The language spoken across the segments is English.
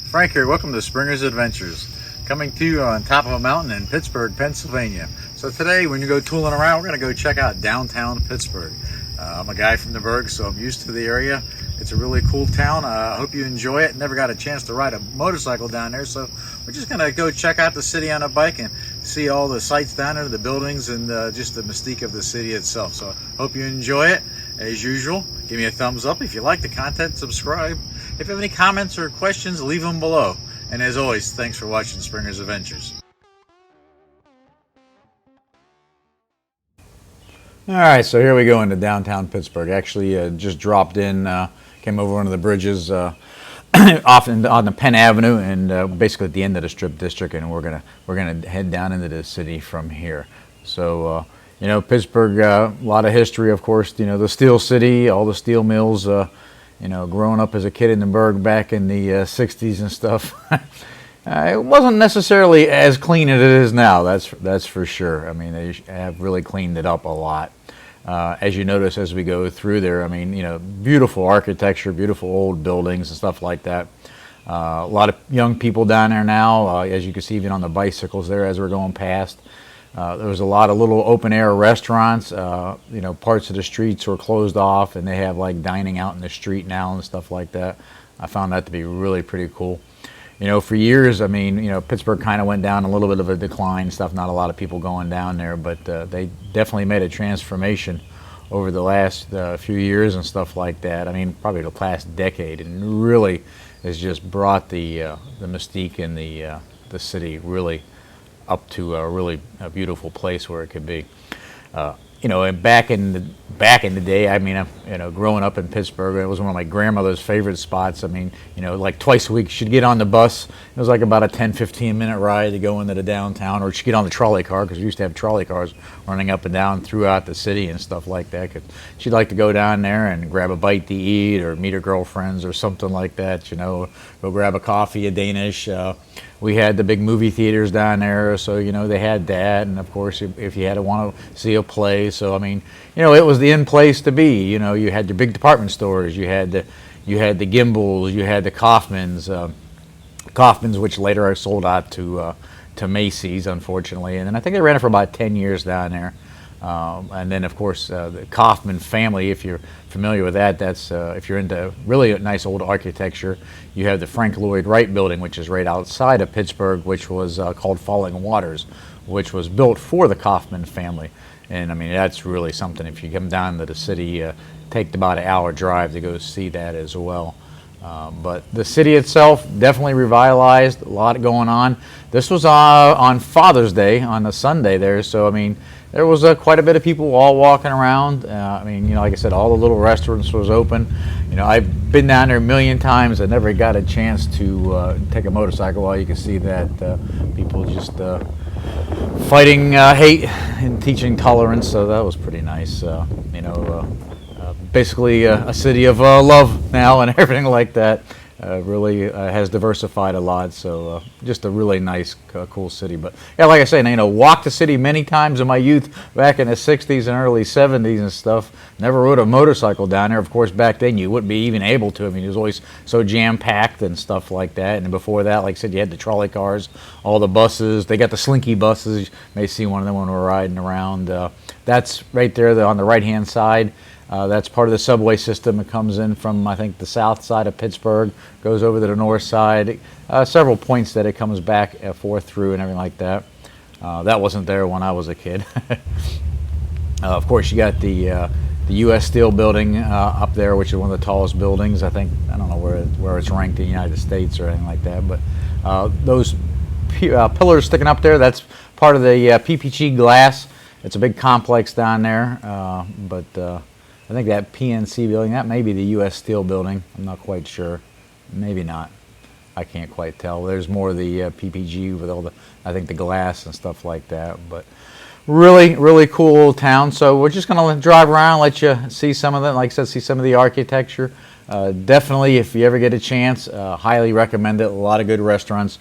Frank here. Welcome to Springer's Adventures. Coming to you on top of a mountain in Pittsburgh, Pennsylvania. So today, when you go tooling around, we're going to go check out downtown Pittsburgh. I'm a guy from the Burgh, so I'm used to the area. It's a really cool town. I hope you enjoy it. Never got a chance to ride a motorcycle down there, so we're just going to go check out the city on a bike and see all the sights down there, the buildings, and just the mystique of the city itself. So hope you enjoy it. As usual, give me a thumbs up. If you like the content, subscribe. If you have any comments or questions, leave them below. And as always, thanks for watching Springer's Adventures. All right, so here we go into downtown Pittsburgh. Actually, just dropped in, came over one of the bridges off on the Penn Avenue, and basically at the end of the Strip District, and we're gonna head down into the city from here. So you know, Pittsburgh, a lot of history, of course. You know, the Steel City, all the steel mills. You know, growing up as a kid in the Burgh back in the 60s and stuff, it wasn't necessarily as clean as it is now. That's for sure. I mean, they have really cleaned it up a lot. As you notice as we go through there, I mean, you know, beautiful architecture, beautiful old buildings and stuff like that. A lot of young people down there now, as you can see even on the bicycles there as we're going past. There was a lot of little open air restaurants. You know, parts of the streets were closed off, and they have like dining out in the street now and stuff like that. I found that to be really pretty cool. You know, for years, I mean, you know, Pittsburgh kind of went down a little bit of a decline and stuff. Not a lot of people going down there, but they definitely made a transformation over the last few years and stuff like that. I mean, probably the past decade, and really has just brought the mystique in the city really up to a beautiful place where it could be. You know, and back in the day, I mean, you know, growing up in Pittsburgh, it was one of my grandmother's favorite spots. I mean, you know, like twice a week she'd get on the bus. It was like about a 10-15 minute ride to go into the downtown, or she'd get on the trolley car, because we used to have trolley cars running up and down throughout the city and stuff like that. 'Cause she'd like to go down there and grab a bite to eat, or meet her girlfriends or something like that. You know, go grab a coffee, a Danish. We had the big movie theaters down there, so you know they had that, and of course if you had to want to see a play, so I mean, you know, it was the in place to be. You know, you had your big department stores, you had the Gimbels, you had the Kaufmann's, which later are sold out to Macy's, unfortunately, and then I think they ran it for about 10 years down there. And then, of course, the Kaufmann family, if you're familiar with that, that's if you're into really nice old architecture, you have the Frank Lloyd Wright building, which is right outside of Pittsburgh, which was called Falling Waters, which was built for the Kaufmann family. And I mean, that's really something. If you come down to the city, take about an hour drive to go see that as well. But the city itself definitely revitalized, a lot going on. This was on Father's Day, on a Sunday there, so I mean, there was quite a bit of people all walking around. I mean, you know, like I said, all the little restaurants was open. You know, I've been down there a million times. I never got a chance to take a motorcycle. Well, you can see that people just fighting hate and teaching tolerance, so that was pretty nice. You know, basically a city of love now and everything like that. Really has diversified a lot, so just a really nice, cool city. But yeah, like I say, you know, walked the city many times in my youth, back in the 60s and early 70s and stuff. Never rode a motorcycle down there. Of course, back then you wouldn't be even able to. I mean, it was always so jam-packed and stuff like that. And before that, like I said, you had the trolley cars, all the buses. They got the Slinky buses. You may see one of them when we're riding around. That's right there on the right-hand side. That's part of the subway system. It comes in from, I think, the south side of Pittsburgh, goes over to the north side. Several points that it comes back forth through and everything like that. That wasn't there when I was a kid. Of course, you got the U.S. Steel building up there, which is one of the tallest buildings. I think, I don't know where it's ranked in the United States or anything like that, but those pillars sticking up there, that's part of the PPG glass. It's a big complex down there, but I think that PNC building, that may be the U.S. Steel building. I'm not quite sure. Maybe not. I can't quite tell. There's more of the PPG with all the, I think, the glass and stuff like that. But really, really cool old town. So we're just going to drive around, let you see some of that. Like I said, see some of the architecture. Definitely, if you ever get a chance, highly recommend it. A lot of good restaurants.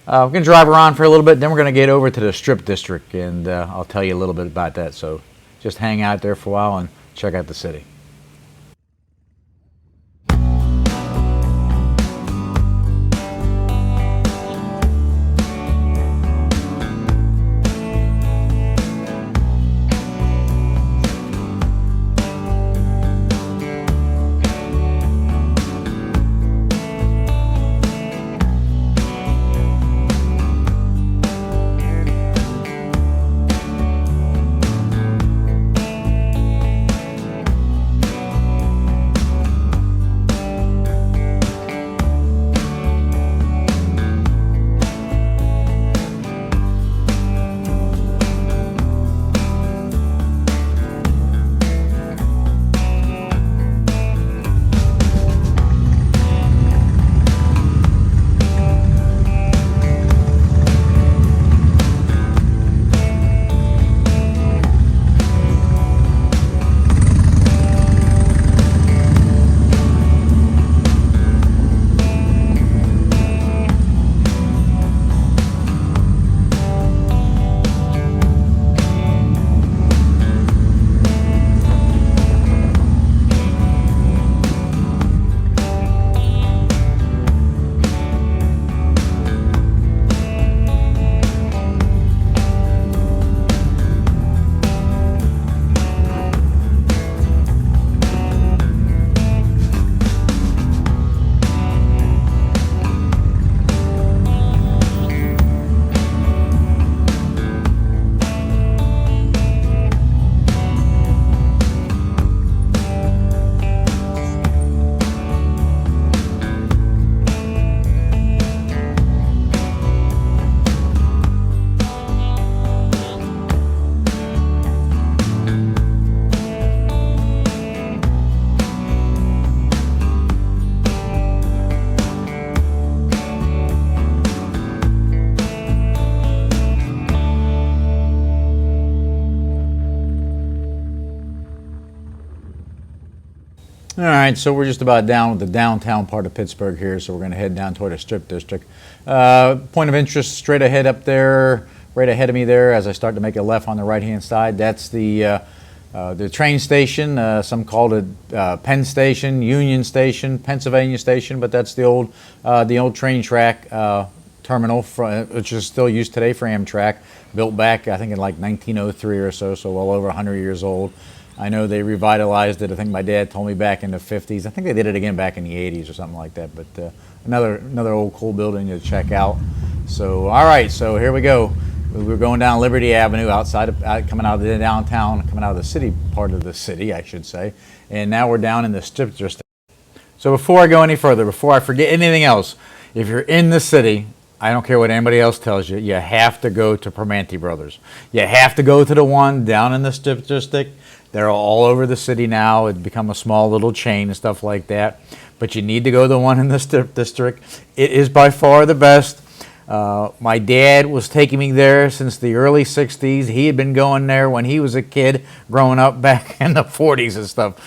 We're going to drive around for a little bit. Then we're going to get over to the Strip District, and I'll tell you a little bit about that. So just hang out there for a while and check out the city. All right, so we're just about down with the downtown part of Pittsburgh here, so we're going to head down toward the Strip District. Point of interest straight ahead up there, right ahead of me there, as I start to make a left on the right-hand side. That's the train station. Some called it Penn Station, Union Station, Pennsylvania Station, but that's the old train track terminal, which is still used today for Amtrak, built back, I think, in like 1903 or so, so well over 100 years old. I know they revitalized it. I think my dad told me back in the 50s. I think they did it again back in the 80s or something like that. But another old cool building to check out. So, all right, so here we go. We're going down Liberty Avenue coming out of the downtown, coming out of the city part of the city, I should say. And now we're down in the Strip District. So before I go any further, before I forget anything else, if you're in the city, I don't care what anybody else tells you, you have to go to Permanente Brothers. You have to go to the one down in the Strip District. They're all over the city now. It's become a small little chain and stuff like that. But you need to go to the one in the Strip District. It is by far the best. My dad was taking me there since the early 60s. He had been going there when he was a kid growing up back in the 40s and stuff.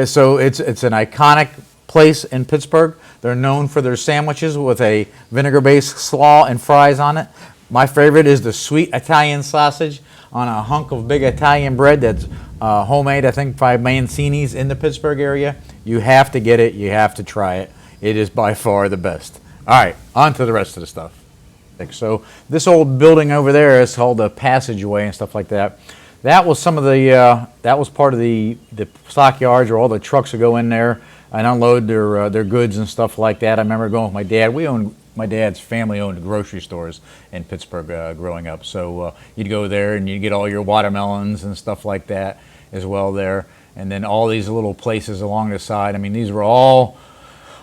So it's an iconic place in Pittsburgh. They're known for their sandwiches with a vinegar-based slaw and fries on it. My favorite is the sweet Italian sausage on a hunk of big Italian bread that's homemade, I think, by Mancini's in the Pittsburgh area. You have to get it. You have to try it. It is by far the best. All right, on to the rest of the stuff. So this old building over there is called the Passageway and stuff like that. That was some of the that was part of the stockyards where all the trucks would go in there and unload their goods and stuff like that. I remember going with my dad. My dad's family owned grocery stores in Pittsburgh growing up. So you'd go there and you'd get all your watermelons and stuff like that as well there. And then all these little places along the side. I mean, these were all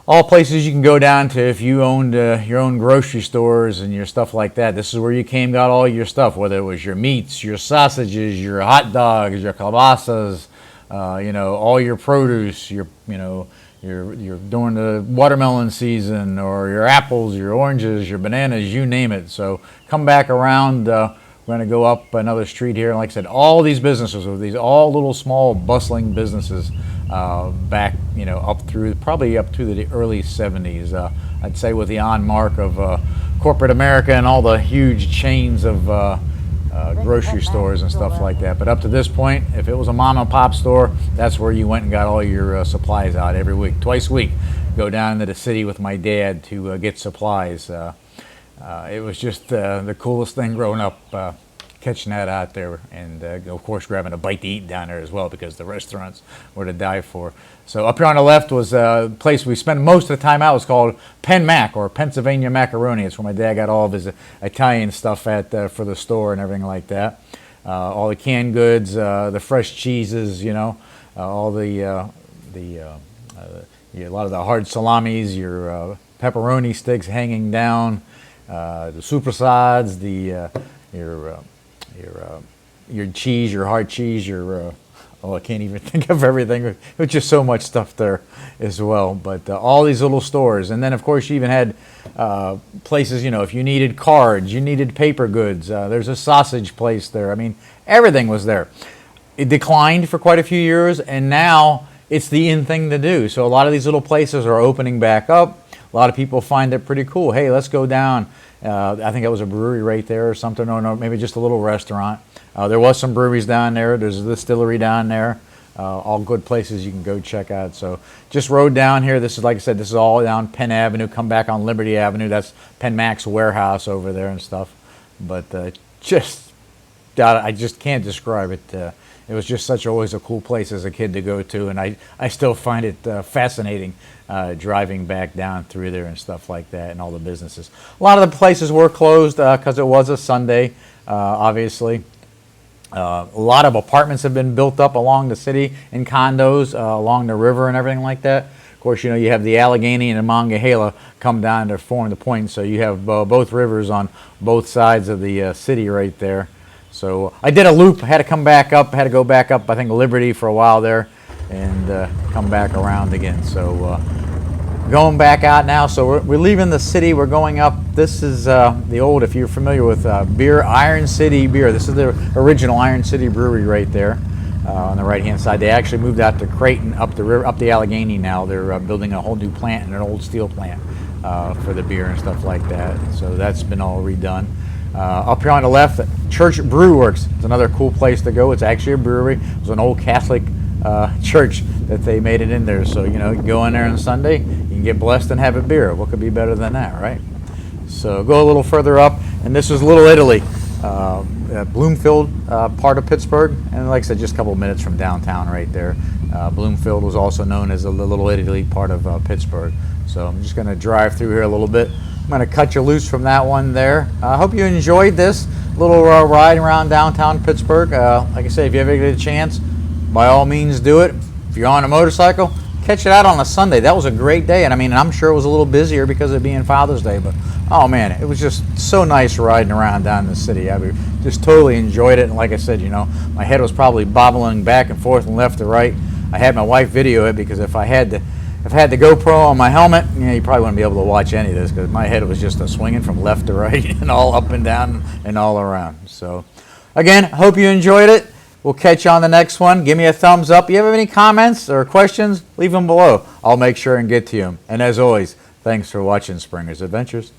places you can go down to if you owned your own grocery stores and your stuff like that. This is where you got all your stuff, whether it was your meats, your sausages, your hot dogs, your kielbasas, all your produce, your during the watermelon season, or your apples, your oranges, your bananas, you name it. So come back around. We're going to go up another street here. And like I said, all these businesses, these all little small bustling businesses back, probably up to the early 70s. I'd say with the on-mark of corporate America and all the huge chains of grocery stores and stuff like that. But up to this point, if it was a mom and pop store, that's where you went and got all your supplies out every week. Twice a week, go down to the city with my dad to get supplies. It was just the coolest thing growing up, catching that out there, and of course grabbing a bite to eat down there as well, because the restaurants were to die for. So up here on the left was a place we spent most of the time out. It was called Penn Mac, or Pennsylvania Macaroni. It's where my dad got all of his Italian stuff at for the store and everything like that. All the canned goods, the fresh cheeses, all a lot of the hard salamis, your pepperoni sticks hanging down, the supersides, your cheese, your hard cheese, I can't even think of everything. There's just so much stuff there as well. But all these little stores. And then, of course, you even had places, if you needed cards, you needed paper goods. There's a sausage place there. I mean, everything was there. It declined for quite a few years, and now it's the in thing to do. So a lot of these little places are opening back up. A lot of people find it pretty cool. Hey, let's go down. I think it was a brewery right there or something, or no, maybe just a little restaurant. There was some breweries down there. There's a distillery down there. All good places you can go check out. So just rode down here. This is, like I said, this is all down Penn Avenue. Come back on Liberty Avenue. That's Penn Mac's warehouse over there and stuff. But I just can't describe it. It was just always a cool place as a kid to go to, and I still find it fascinating driving back down through there and stuff like that, and all the businesses. A lot of the places were closed because it was a Sunday, obviously. A lot of apartments have been built up along the city in condos along the river and everything like that. Of course, you have the Allegheny and the Monongahela come down to form the point, so you have both rivers on both sides of the city right there. So I did a loop, had to come back up, had to go back up, I think, Liberty for a while there, and come back around again. So going back out now, so we're leaving the city, we're going up. This is the old, if you're familiar with beer, Iron City Beer. This is the original Iron City Brewery right there. on the right-hand side. They actually moved out to Creighton, up the river, up the Allegheny now. They're building a whole new plant, and an old steel plant for the beer and stuff like that. So that's been all redone. Up here on the left, Church Brew Works. It's another cool place to go. It's actually a brewery. It was an old Catholic church that they made it in there. So, you know, you go in there on Sunday, you can get blessed and have a beer. What could be better than that, right? So go a little further up, and this is Little Italy, Bloomfield part of Pittsburgh. And like I said, just a couple of minutes from downtown right there. Bloomfield was also known as the Little Italy part of Pittsburgh. So I'm just going to drive through here a little bit. I'm going to cut you loose from that one there. I hope you enjoyed this little ride around downtown Pittsburgh. Like I say, if you ever get a chance, by all means do it. If you're on a motorcycle, catch it out on a Sunday. That was a great day, and I mean, I'm sure it was a little busier because of it being Father's Day, but oh man, it was just so nice riding around down in the city. I just totally enjoyed it, and like I said, you know, my head was probably bobbling back and forth and left to right. I had my wife video it because if I had the GoPro on my helmet, you know, you probably wouldn't be able to watch any of this because my head was just swinging from left to right and all up and down and all around. So again, hope you enjoyed it. We'll catch you on the next one. Give me a thumbs up. If you have any comments or questions, leave them below. I'll make sure and get to them. And as always, thanks for watching Springer's Adventures.